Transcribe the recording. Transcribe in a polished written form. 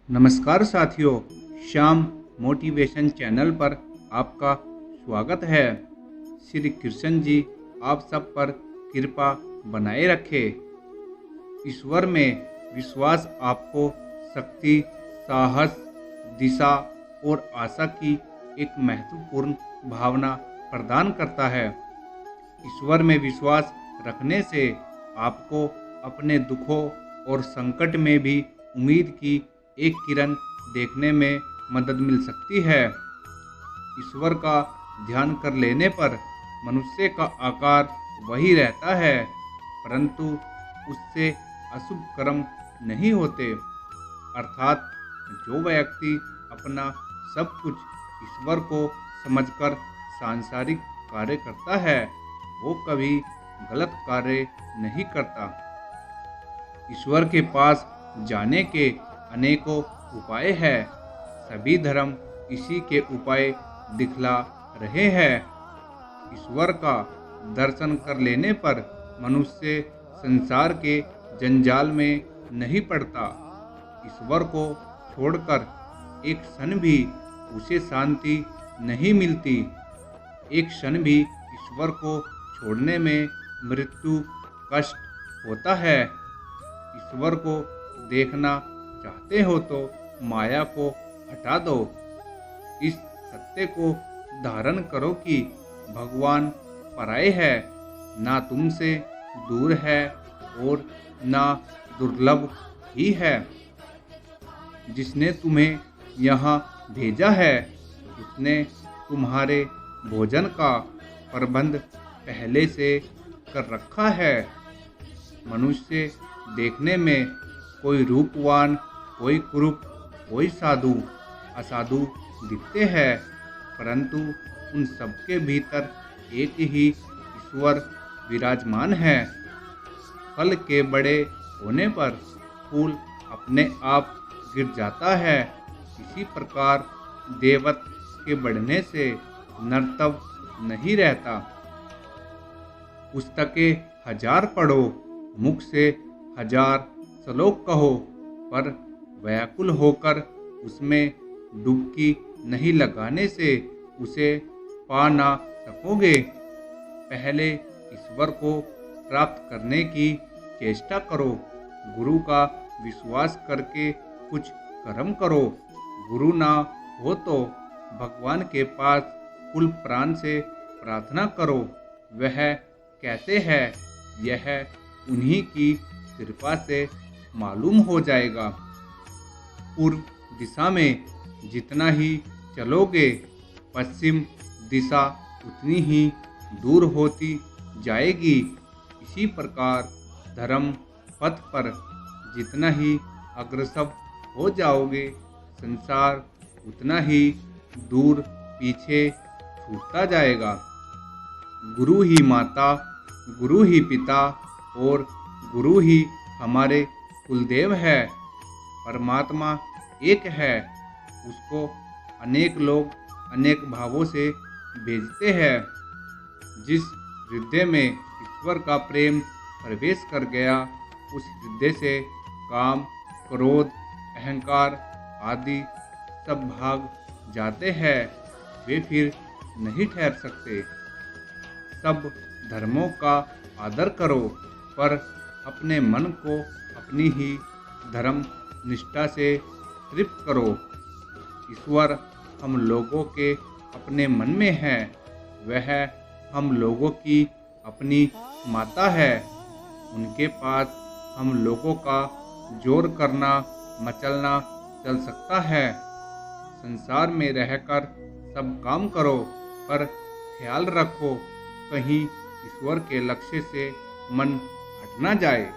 नमस्कार साथियों, Shyam motivation channel पर आपका स्वागत है। श्री कृष्ण जी आप सब पर कृपा बनाए रखे। ईश्वर में विश्वास आपको शक्ति, साहस, दिशा और आशा की एक महत्वपूर्ण भावना प्रदान करता है। ईश्वर में विश्वास रखने से आपको अपने दुखों और संकट में भी उम्मीद की एक किरण देखने में मदद मिल सकती है। ईश्वर का ध्यान कर लेने पर मनुष्य का आकार वही रहता है, परंतु उससे अशुभ कर्म नहीं होते। अर्थात जो व्यक्ति अपना सब कुछ ईश्वर को समझकर सांसारिक कार्य करता है, वो कभी गलत कार्य नहीं करता। ईश्वर के पास जाने के अनेकों उपाय हैं। सभी धर्म इसी के उपाय दिखला रहे हैं। ईश्वर का दर्शन कर लेने पर मनुष्य संसार के जंजाल में नहीं पड़ता। ईश्वर को छोड़कर एक क्षण भी उसे शांति नहीं मिलती। एक क्षण भी ईश्वर को छोड़ने में मृत्यु कष्ट होता है। ईश्वर को देखना चाहते हो तो माया को हटा दो। इस सत्य को धारण करो कि भगवान पराये है, ना तुमसे दूर है और ना दुर्लभ ही है। जिसने तुम्हें यहाँ भेजा है, उसने तुम्हारे भोजन का प्रबंध पहले से कर रखा है। मनुष्य देखने में कोई रूपवान, कोई कुरूप, कोई साधु असाधु दिखते हैं, परंतु उन सबके भीतर एक ही ईश्वर विराजमान है। फल के बड़े होने पर फूल अपने आप गिर जाता है, इसी प्रकार देवत के बढ़ने से नर्तव नहीं रहता। पुस्तकें हजार पढ़ो, मुख से हजार श्लोक कहो, पर व्याकुल होकर उसमें डुबकी नहीं लगाने से उसे पा ना सकोगे। पहले ईश्वर को प्राप्त करने की चेष्टा करो। गुरु का विश्वास करके कुछ कर्म करो। गुरु ना हो तो भगवान के पास कुल प्राण से प्रार्थना करो। वह कैसे है, यह उन्हीं की कृपा से मालूम हो जाएगा। पूर्व दिशा में जितना ही चलोगे, पश्चिम दिशा उतनी ही दूर होती जाएगी। इसी प्रकार धर्म पथ पर जितना ही अग्रसर हो जाओगे, संसार उतना ही दूर पीछे छूटता जाएगा। गुरु ही माता, गुरु ही पिता और गुरु ही हमारे कुलदेव है। परमात्मा एक है, उसको अनेक लोग अनेक भावों से भेजते हैं। जिस हृदय में ईश्वर का प्रेम प्रवेश कर गया, उस हृदय से काम, क्रोध, अहंकार आदि सब भाग जाते हैं। वे फिर नहीं ठहर सकते। सब धर्मों का आदर करो, पर अपने मन को अपनी ही धर्म निष्ठा से तृप्त करो। ईश्वर हम लोगों के अपने मन में है। वह हम लोगों की अपनी माता है। उनके पास हम लोगों का जोर करना, मचलना चल सकता है। संसार में रहकर सब काम करो, पर ख्याल रखो कहीं ईश्वर के लक्ष्य से मन हट ना जाए।